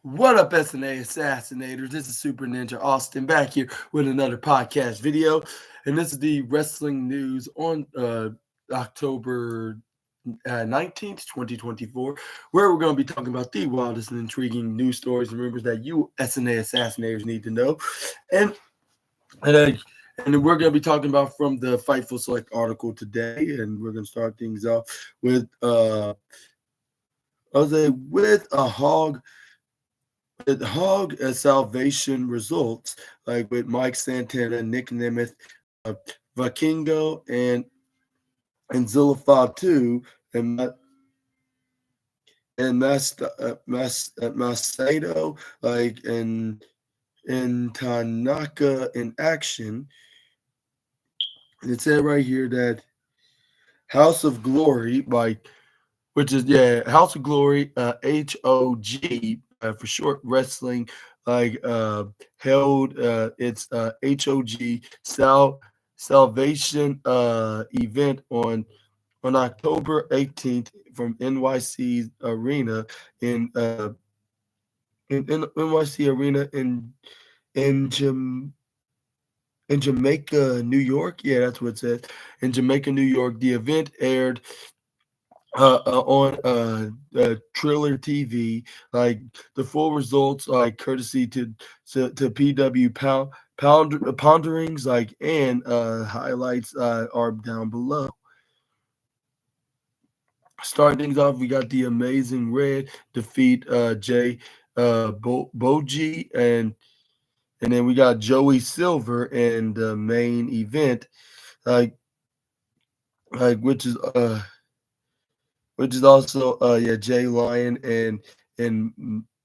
What up, SNA Assassinators? This is Super Ninja Austin back here with another podcast video. And this is the wrestling news on October 19th, 2024, where we're going to be talking about the wildest and intriguing news stories and rumors that you SNA Assassinators need to know. And, and, uh, and we're going to be talking about from the Fightful Select article today. And we're going to start things off with, with a hog. The Hog Salvation results, like with Mike Santana, Nick Nemeth, Vikingo, and Zillifa 2, and Masato, like and Tanaka in action. And it said right here that House of Glory, like which is House of Glory, HOG for short wrestling, like held its HOG Salvation event on October 18th from NYC Arena in NYC Arena in Jam in Jamaica, New York. Yeah, that's what it says. In Jamaica, New York. The event aired on Triller TV, like the full results, like courtesy to PW Ponderings, like and highlights are down below. Starting things off, we got the Amazing Red defeat Jay Boji, and then we got Joey Silver in the main event, like like which is also Jay Lyon and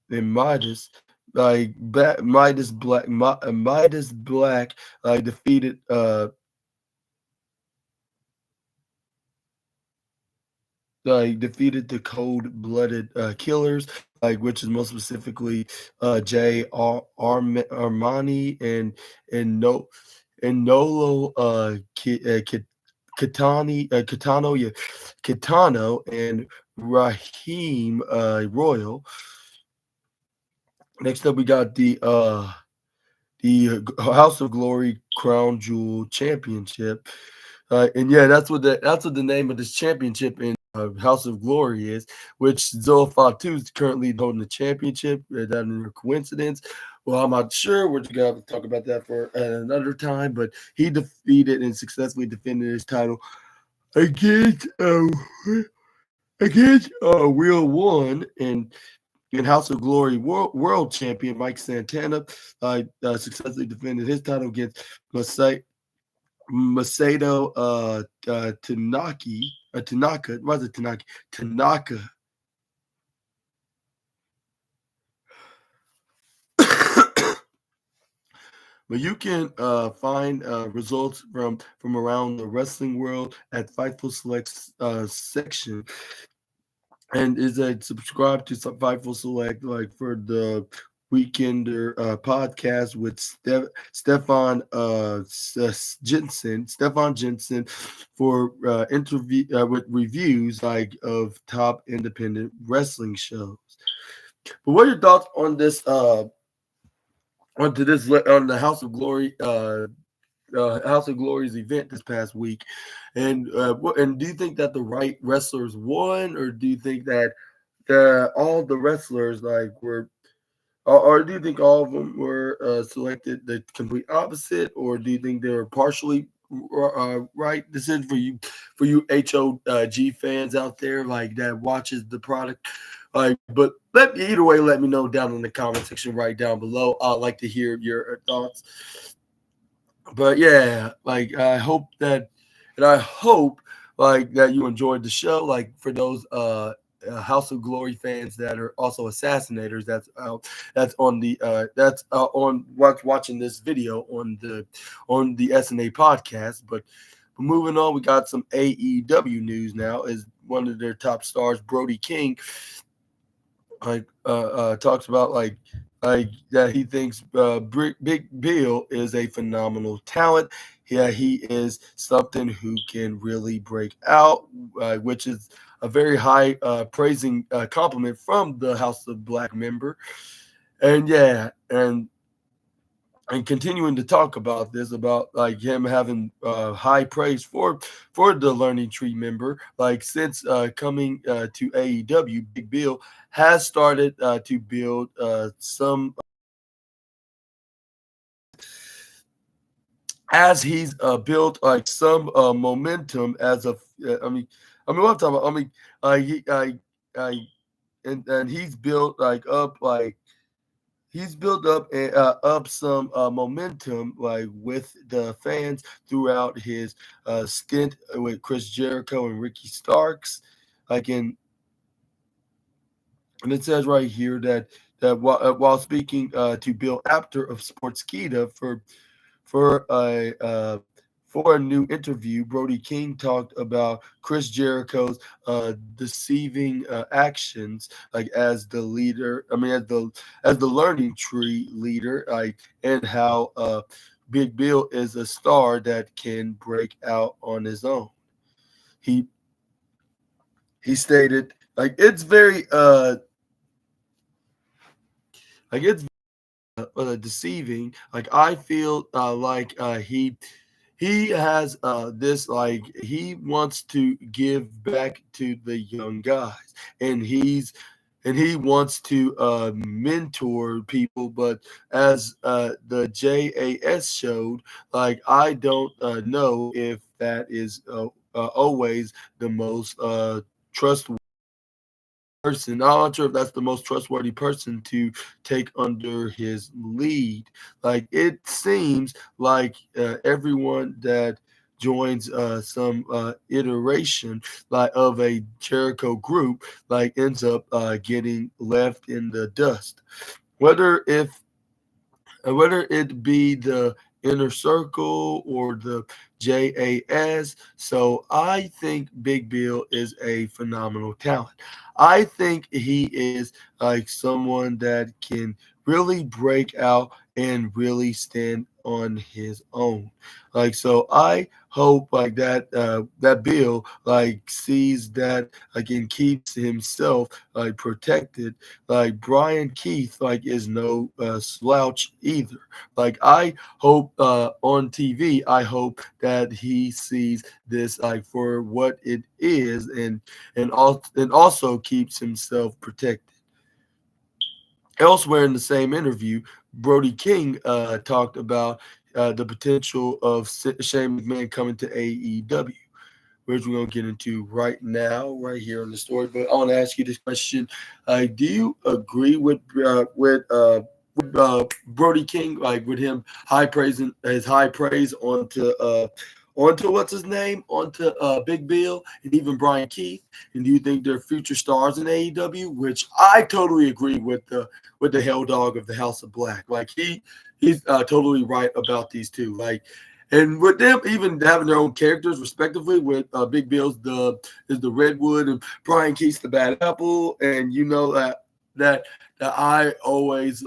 Midas, Midas Black defeated defeated the cold-blooded killers, like which is most specifically Jay Armani and no and Nolo Kitano and Raheem Royal. Next up, we got the House of Glory Crown Jewel Championship, and yeah, that's what the name of this championship in House of Glory is. Which Zillifa 2 is currently holding the championship. That is a coincidence. Well, I'm not sure. We're gonna have to talk about that for another time. But he defeated and successfully defended his title against Wheel One and House of Glory World Champion Mike Santana successfully defended his title against Masato Tanaka. Why is it Tanaka? Tanaka. But you can find results from around the wrestling world at Fightful Select section, and is a subscribe to some Fightful Select like for the Weekender podcast with Stefan Jensen for interview with reviews like of top independent wrestling shows. But what are your thoughts on this on the House of Glory's event this past week, and do you think that the right wrestlers won, or do you think that all the wrestlers like were, or do you think all of them were selected the complete opposite, or do you think they were partially right? This is for you HOG fans out there like that watches the product. But either way, let me know down in the comment section right down below. I'd like to hear your thoughts. But yeah, like I hope like that you enjoyed the show. Like for those House of Glory fans that are also Assassinators, that's on the on watching this video on the SNA podcast. But moving on, we got some AEW news now. Is one of their top stars, Brody King, talks about like that he thinks Big Bill is a phenomenal talent. Yeah, he is something who can really break out, which is a very high praising compliment from the House of Black member. and yeah, and continuing to talk about this, about like him having high praise for the Learning Tree member, like since coming to AEW, Big Bill has started to build some, as he's built like some momentum as of what I'm talking about. He and he's built like up like he's built up some momentum like with the fans throughout his stint with Chris Jericho and Ricky Starks. Like in And it says right here that while speaking to Bill Apter of Sportskeeda for a uh, for a new interview, Brody King talked about Chris Jericho's deceiving actions, like as the leader. I mean, as the Learning Tree leader, like, and how Big Bill is a star that can break out on his own. He he stated like it's deceiving. Like I feel like he has this, like he wants to give back to the young guys, and he wants to mentor people. But as the JAS showed, like I don't know if that is always the most trustworthy person. I'm not sure if that's the most trustworthy person to take under his lead. Like it seems like everyone that joins some iteration like of a Jericho group like ends up getting left in the dust. Whether if Whether it be the inner circle or the JAS. So I think Big Bill is a phenomenal talent. I think he is like someone that can really break out and really stand on his own. Like so I hope like that Bill like sees that like and keeps himself like protected. Like Brian Keith like is no slouch either. Like I hope on TV, I hope that he sees this like for what it is, and also keeps himself protected. Elsewhere in the same interview, Brody King talked about the potential of Shane McMahon coming to AEW, which we're going to get into right now, right here on the story. But I want to ask you this question: do you agree with Brody King, like with him high praising his high praise onto what's his name, onto Big Bill and even Brian Keith? And do you think they're future stars in AEW? Which I totally agree with the Hell Dog of the House of Black. Like he's totally right about these two. Like, and with them even having their own characters respectively, with Big Bill's the Redwood and Brian Keith's the Bad Apple, and you know that that I always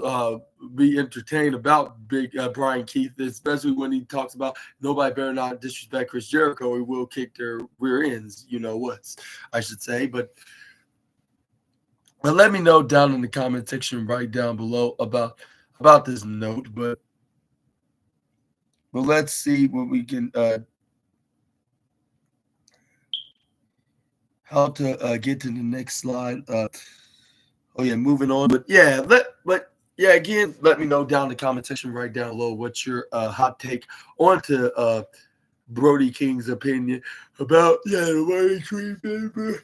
be entertained about Big Brian Keith, especially when he talks about nobody better not disrespect Chris Jericho, or will kick their rear ends. You know what's I should say, but let me know down in the comment section right down below about this note. But let's see what we can how to get to the next slide. Oh yeah, moving on. But yeah, again, let me know down in the comment section right down below what's your hot take onto Brody King's opinion about the learning tree member.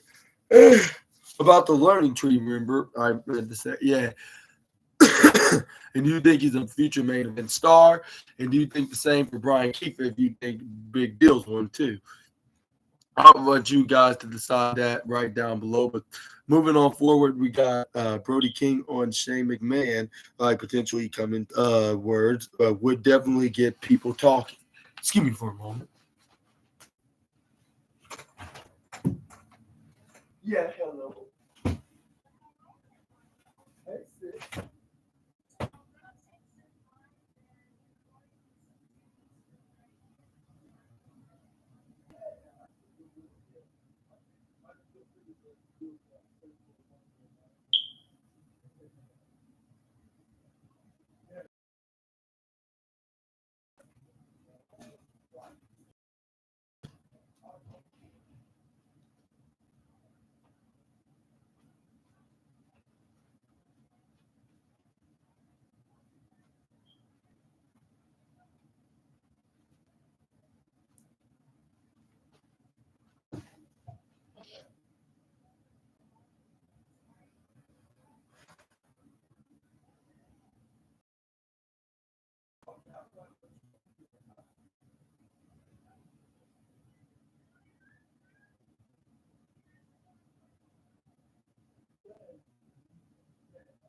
About the learning tree member, I meant to say, yeah. And do you think he's a future main event star? And do you think the same for Brian Keith if you think Big Deal's one too? I want you guys to decide that right down below. But moving on forward, we got Brody King on Shane McMahon, like potentially coming words, would definitely get people talking. Excuse me for a moment. Yeah, hello.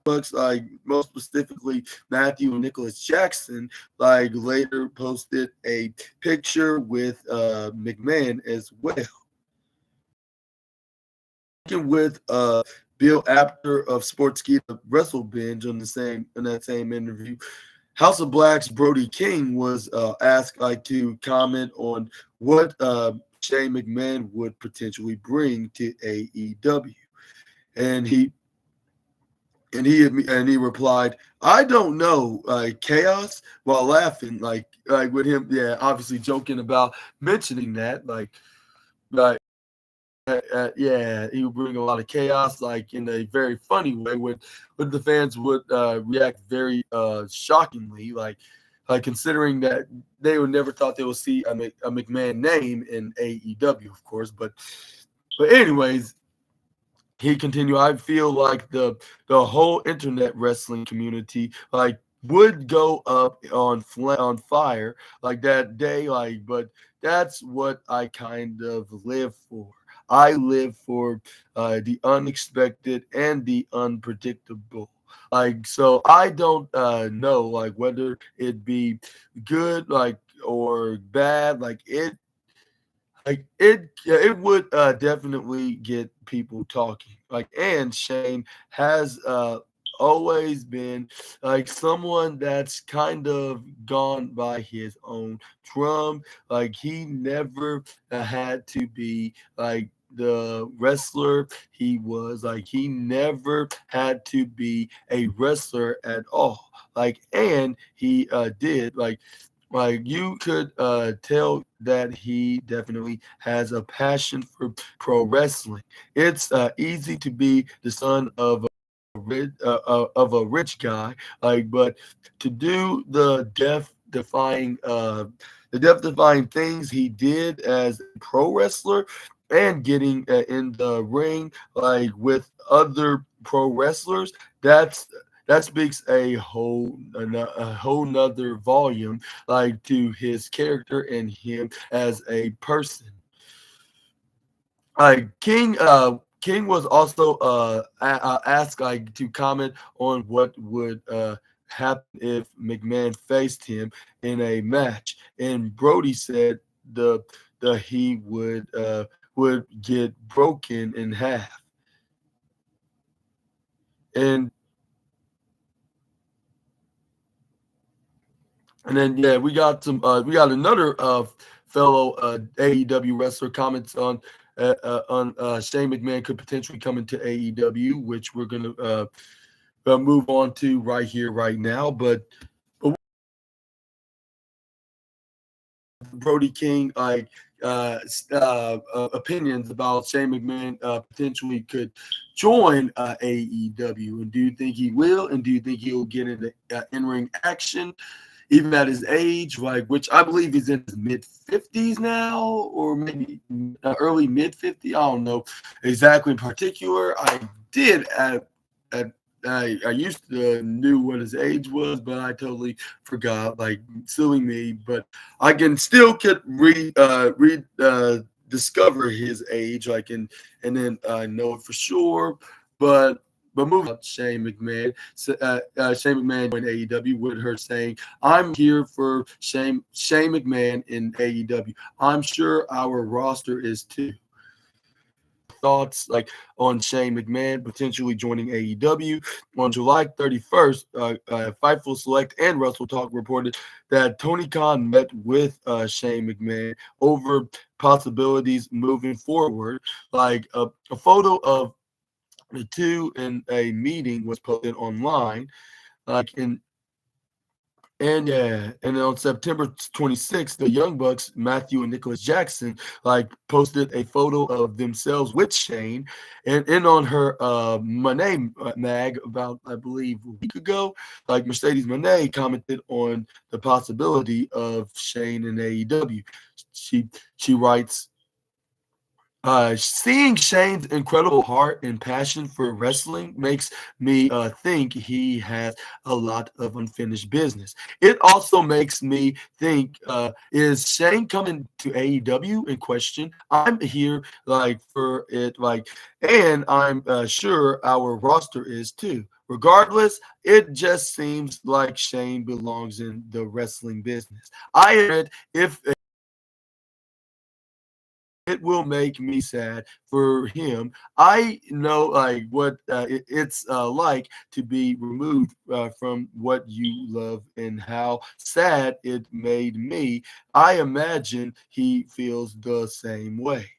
Bucks, like most specifically Matthew and Nicholas Jackson, like later posted a picture with McMahon as well. With Bill Apter of Sportskeeda Wrestle Binge on the same in that same interview. House of Black's Brody King was asked like to comment on what Shane McMahon would potentially bring to AEW, and he replied, "I don't know, chaos," while laughing, like with him, yeah, obviously joking about mentioning that, like yeah, he would bring a lot of chaos, like in a very funny way, when the fans would react very shockingly, like considering that they would never thought they would see a McMahon name in AEW, of course, but anyways, he continued, I feel like the whole internet wrestling community like would go up on fire like that day, like, but that's what I kind of live for. I live for the unexpected and the unpredictable. Like, so I don't know like whether it be good like or bad. It would definitely get people talking. Like, and Shane has always been like someone that's kind of gone by his own drum. Like, he never had to be like the wrestler he was. Like, he never had to be a wrestler at all. Like, and he did like you could tell that he definitely has a passion for pro wrestling. It's easy to be the son of a rich guy, like, but to do the death defying things he did as a pro wrestler and getting in the ring like with other pro wrestlers, that speaks a whole nother volume like to his character and him as a person. King was also asked like to comment on what would happen if McMahon faced him in a match, and Brody said the he would get broken in half, and then yeah, we got another fellow AEW wrestler comments on Shane McMahon could potentially come into AEW, which we're gonna move on to right here, right now. But Brody King opinions about Shane McMahon potentially could join AEW, and do you think he will? And do you think he'll get into in-ring action? Even at his age, like, which I believe he's in his mid 50s now, or maybe early mid 50s. I don't know exactly in particular. Did at I used to knew what his age was, but I totally forgot. Like, silly me. But I can still could read discover his age, like, and then know it for sure. But moving on, Shane McMahon. Shane McMahon joined AEW with her saying, "I'm here for Shane McMahon in AEW. I'm sure our roster is too." Thoughts like on Shane McMahon potentially joining AEW on July 31st. Fightful Select and Wrestle Talk reported that Tony Khan met with Shane McMahon over possibilities moving forward. Like a photo of the two in a meeting was posted online, like in and yeah, and then on September 26th, the Young Bucks, Matthew and Nicholas Jackson, like posted a photo of themselves with Shane, and on her Monet mag about I believe a week ago, like Mercedes Monet commented on the possibility of Shane in AEW. She writes Seeing Shane's incredible heart and passion for wrestling makes me think he has a lot of unfinished business. It also makes me think, is Shane coming to AEW in question? I'm here like for it, like, and I'm sure our roster is too. Regardless, it just seems like Shane belongs in the wrestling business. I admit, if it will make me sad for him. I know like what it's like to be removed from what you love and how sad it made me. I imagine he feels the same way.